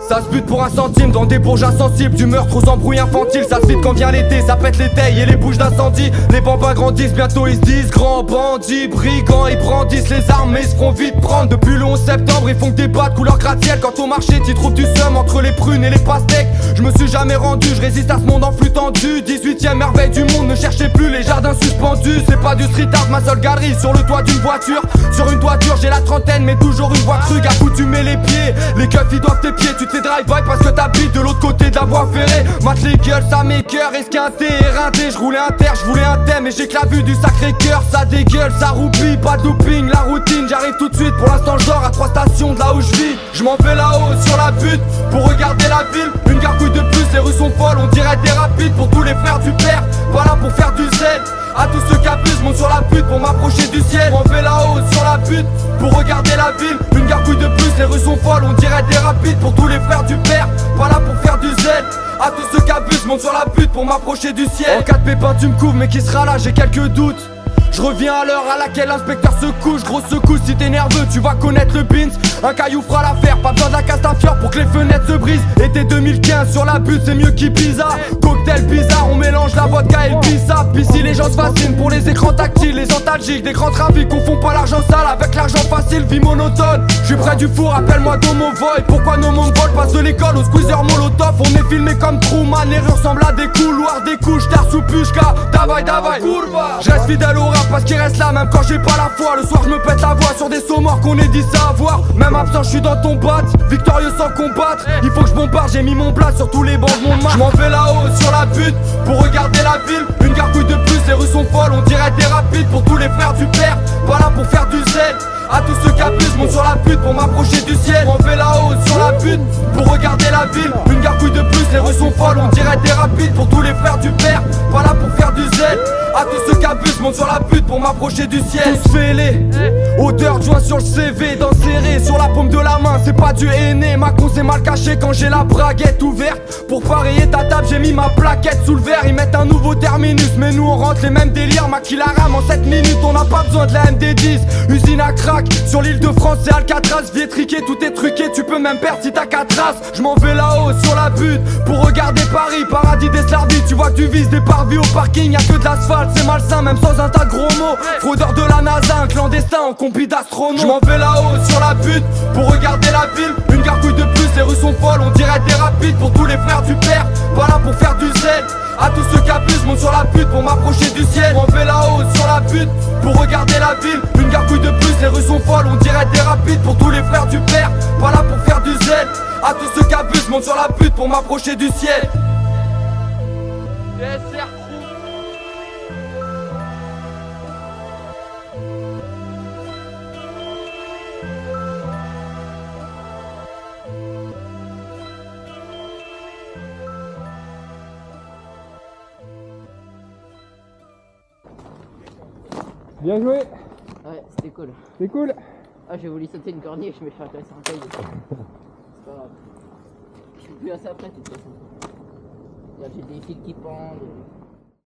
Ça se bute pour un centime dans des bourges insensibles. Du meurtre aux embrouilles infantiles. Ça se vide quand vient l'été, ça pète les tailles et les bouches d'incendie. Les bambins grandissent, bientôt ils se disent grands bandits, brigands. Ils brandissent les armes mais ils se feront vite prendre. Depuis le 11 septembre ils font que des bas de couleur gratte-ciel. Quand au marché t'y trouves du seum entre les prunes et les pastèques. Je me suis jamais rendu, je résiste à ce monde en flux tendu. 18ème merveille du monde, ne cherchez plus les jardins suspendus. C'est pas du street art, ma seule galerie sur le toit d'une voiture. Sur une toiture j'ai la trentaine mais toujours une voix crue. Accoutumé les pieds, les keufs ils doivent tes pieds. Tu te fais drive-by parce que t'habites de l'autre côté de la voie ferrée. Mate les gueules, ça m'écoeure, esquinté et rinté. Je roulais un terre, je voulais un thème et j'ai que la vue du sacré cœur. Ça dégueule, ça roupille, pas de looping, la routine. J'arrive tout de suite, pour l'instant je dors à 3 stations de là où je vis. Je m'en vais là-haut sur la butte pour regarder la ville. Une gargouille de plus, les rues sont folles, on dirait des rapides. Pour tous les frères du père, voilà pour faire du zèle. À tous ceux qui abusent, monte sur la butte pour m'approcher du ciel. On fait là-haut sur la butte pour regarder la ville. Une gargouille de plus, les rues sont folles, on dirait des rapides. Pour tous les frères du père, pas là pour faire du zèle. À tous ceux qui abusent, monte sur la butte pour m'approcher du ciel. En cas de pépin tu me couvres, mais qui sera là, j'ai quelques doutes. Je reviens à l'heure à laquelle l'inspecteur se couche. Grosse secousse, si t'es nerveux tu vas connaître le Beans. Un caillou fera l'affaire, pas besoin de la Castafiore pour que les fenêtres se brisent. Été 2015 sur la butte c'est mieux qu'Ibiza. Cocktail bizarre, on mélange la vodka et le bissap. Ici les gens se fascinent pour les écrans tactiles. Les antalgiques, des grands trafics, confond pas l'argent sale avec l'argent facile. Vie monotone, je suis près du four, appelle-moi Domo Void. Pourquoi nos mongols passent de l'école au squeezer molotov. On est filmé comme Truman, les rues ressemblent à des couloirs. Des couches d'art sous pushka, davai davai. Je reste fidèle au rap parce qu'il reste là même quand j'ai pas la foi. Le soir je me pète la voix sur des sauts morts qu'on est dit savoir. Même absent je suis dans ton bat, victorieux sans combattre. Il faut que je bombarde, j'ai mis mon plat sur tous les bancs de mon match. Je m'en vais là-haut sur la butte pour regarder la ville. Une gargouille de plus, les rues sont folles, on dirait des rapides. Pour tous les frères du père, pas là pour faire du zèle. À tous ceux qui abusent, monte sur la butte pour m'approcher du ciel. Je m'en vais là-haut sur la butte pour regarder la ville. Une gargouille de plus, les rues sont folles, on dirait des rapides. Pour tous les frères du père, pas là pour faire du zèle. À tous ceux qui abusent, monte sur la butte pour m'approcher du ciel. Tous fêlés, odeur de joint sur le CV, dents serrées sur la paume de la main, c'est pas du henné. Ma con c'est mal caché quand j'ai la braguette ouverte. Pour parier ta table j'ai mis ma plaquette sous le verre. Ils mettent un nouveau terminus mais nous on rentre les mêmes délires. Maquille la rame en 7 minutes, on n'a pas besoin de la MD10. Usine à crack, sur l'île de France c'est Alcatraz. Viétriqué, tout est truqué, tu peux même perdre si t'as 4 traces. Je m'en vais là-haut sur la butte pour regarder Paris, paradis des Slardis. Tu vois que tu vises des parvis au parking, y'a que de l'asphalte. C'est malsain même sans un tas de gros mots. Fraudeur de la NASA, un clandestin en combi d'astronautes. Je m'en vais là-haut sur la butte pour regarder la ville. Une gargouille de plus, les rues sont folles, on dirait des rapides. Pour tous les frères du père, pas là pour faire du zèle. À tous ceux qui abusent, monte sur la butte pour m'approcher du ciel. Je m'en vais là-haut sur la butte pour regarder la ville. Une gargouille de plus, les rues sont folles, on dirait des rapides. Pour tous les frères du père, pas là pour faire du zèle. À tous ceux qui abusent, monte sur la butte pour m'approcher du ciel. Bien joué. Ouais, c'était cool. C'est cool. Ah, j'ai voulu sauter une corniche, mais je suis intéressé en taille. C'est pas grave. Je suis plus à ça après, de toute façon. J'ai des fils qui pendent.